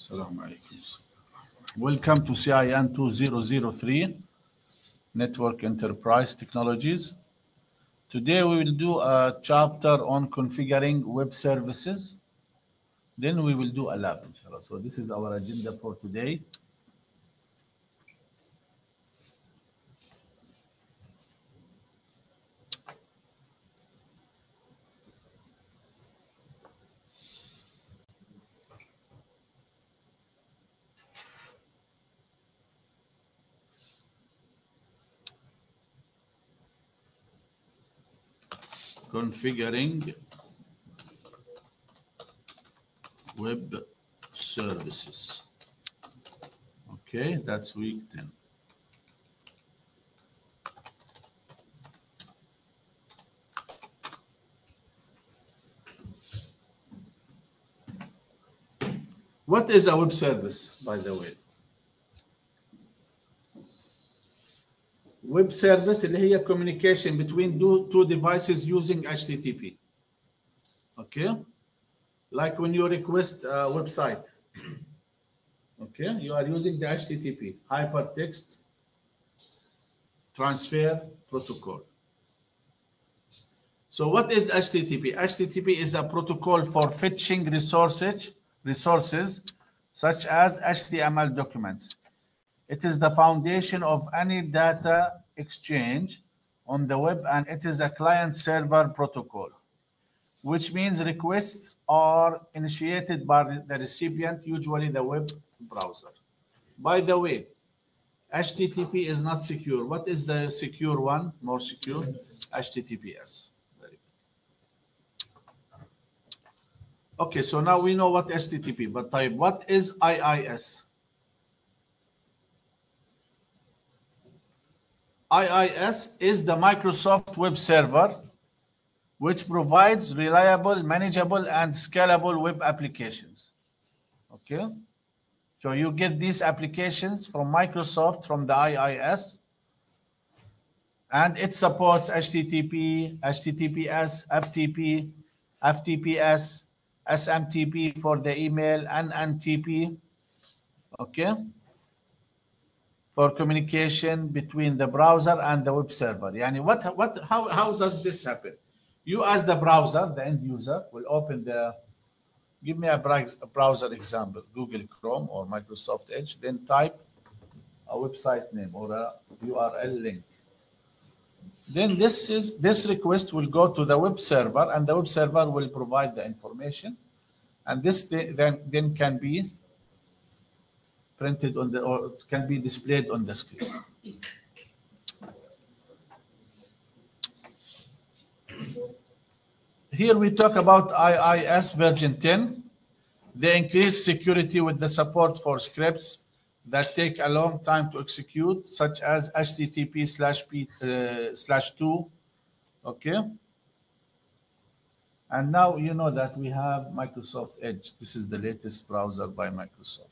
Assalamu alaikum. Welcome to cin2003 Network Enterprise Technologies. Today we will do a chapter on configuring web services. Then we will do a lab, inshallah. So this is our agenda for today. Configuring web services. Okay, that's week 10. What is a web service, by the way? Web service اللي هي communication between two devices using HTTP. Okay, like when you request a website. Okay, you are using the HTTP, hypertext transfer protocol. So what is HTTP? HTTP is a protocol for fetching resources such as HTML documents. It is the foundation of any data exchange on the web, and it is a client-server protocol, which means requests are initiated by the recipient, usually the web browser. By the way, HTTP is not secure. What is the secure one, more secure? HTTPS. Very good. Okay, so now we know what HTTP, but type, what is IIS? IIS is the Microsoft Web Server, which provides reliable, manageable, and scalable web applications. Okay, so you get these applications from Microsoft from the IIS, and it supports HTTP, HTTPS, FTP, FTPS, SMTP for the email, and NTP. Okay, for communication between the browser and the web server. Yani how does this happen? You as the browser, the end user, will open the, give me a browser example, Google Chrome or Microsoft Edge, then type a website name or a URL link. Then this request will go to the web server, and the web server will provide the information, and this then can be printed on the, or it can be displayed on the screen. Here we talk about IIS version 10. They increase security with the support for scripts that take a long time to execute, such as HTTP/2. Okay. And now you know that we have Microsoft Edge. This is the latest browser by Microsoft.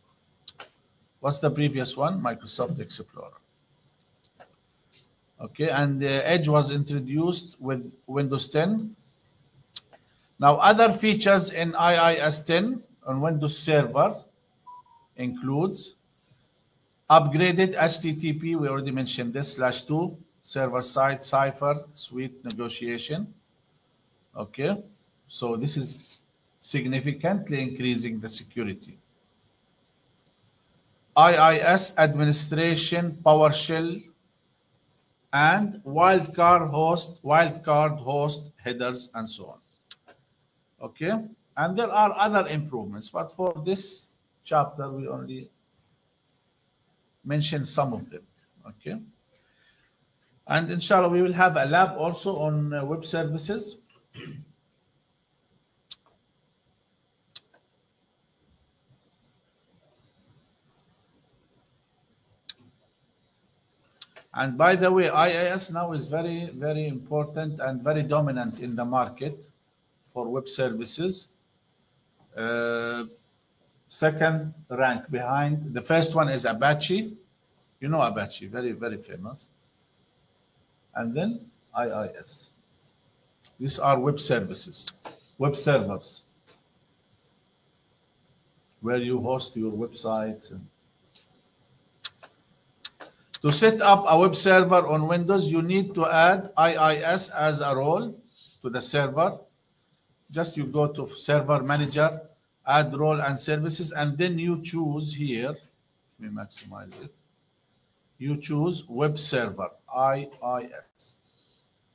What's the previous one? Microsoft Explorer. Okay, and Edge was introduced with Windows 10. Now, other features in IIS 10 on Windows Server includes upgraded HTTP, we already mentioned this, /2, server-side cipher suite negotiation. Okay, so this is significantly increasing the security. IIS administration, PowerShell, and wildcard host headers, and so on. Okay, and there are other improvements, but for this chapter we only mention some of them. Okay, and inshallah we will have a lab also on web services. And by the way, IIS now is very, very important and very dominant in the market for web services. Second rank behind. The first one is Apache. You know Apache, very, very famous. And then IIS. These are web services, web servers. where you host your websites. To set up a web server on Windows, you need to add IIS as a role to the server. Just you go to Server Manager, add role and services, and then you choose here, let me maximize it. You choose Web Server, IIS.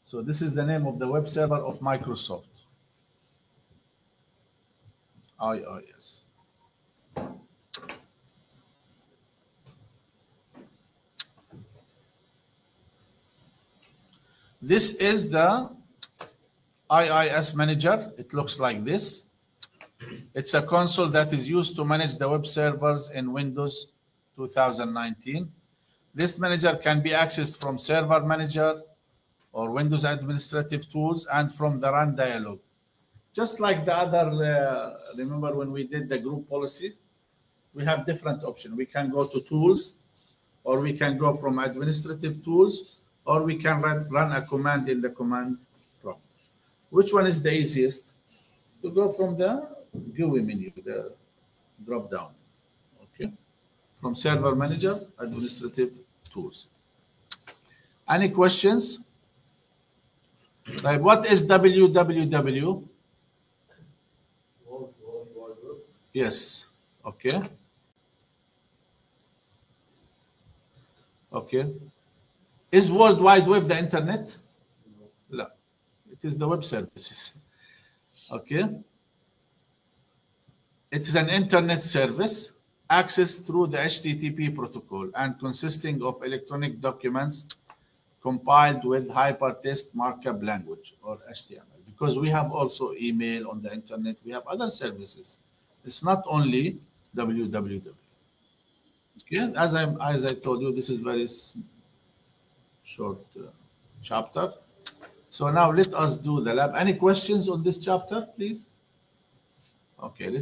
So this is the name of the web server of Microsoft, IIS. This is the IIS Manager. It looks like this. It's a console that is used to manage the web servers in Windows 2019. This manager can be accessed from Server Manager or Windows Administrative Tools and from the Run dialog. Just like the other, remember when we did the group policy, we have different options. We can go to Tools, or we can go from Administrative Tools, or we can run a command in the command prompt. Which one is the easiest? To go from the GUI menu, the drop down. Okay. From Server Manager, Administrative Tools. Any questions? Like, what is www? Yes. Okay. Okay. Is World Wide Web the internet? No. It is the web services. Okay. It is an internet service accessed through the HTTP protocol and consisting of electronic documents compiled with hypertext markup language, or HTML. Because we have also email on the internet, we have other services. It's not only www. Okay, as I told you, this is very short chapter. So now let us do the lab. Any questions on this chapter, please? Okay, let's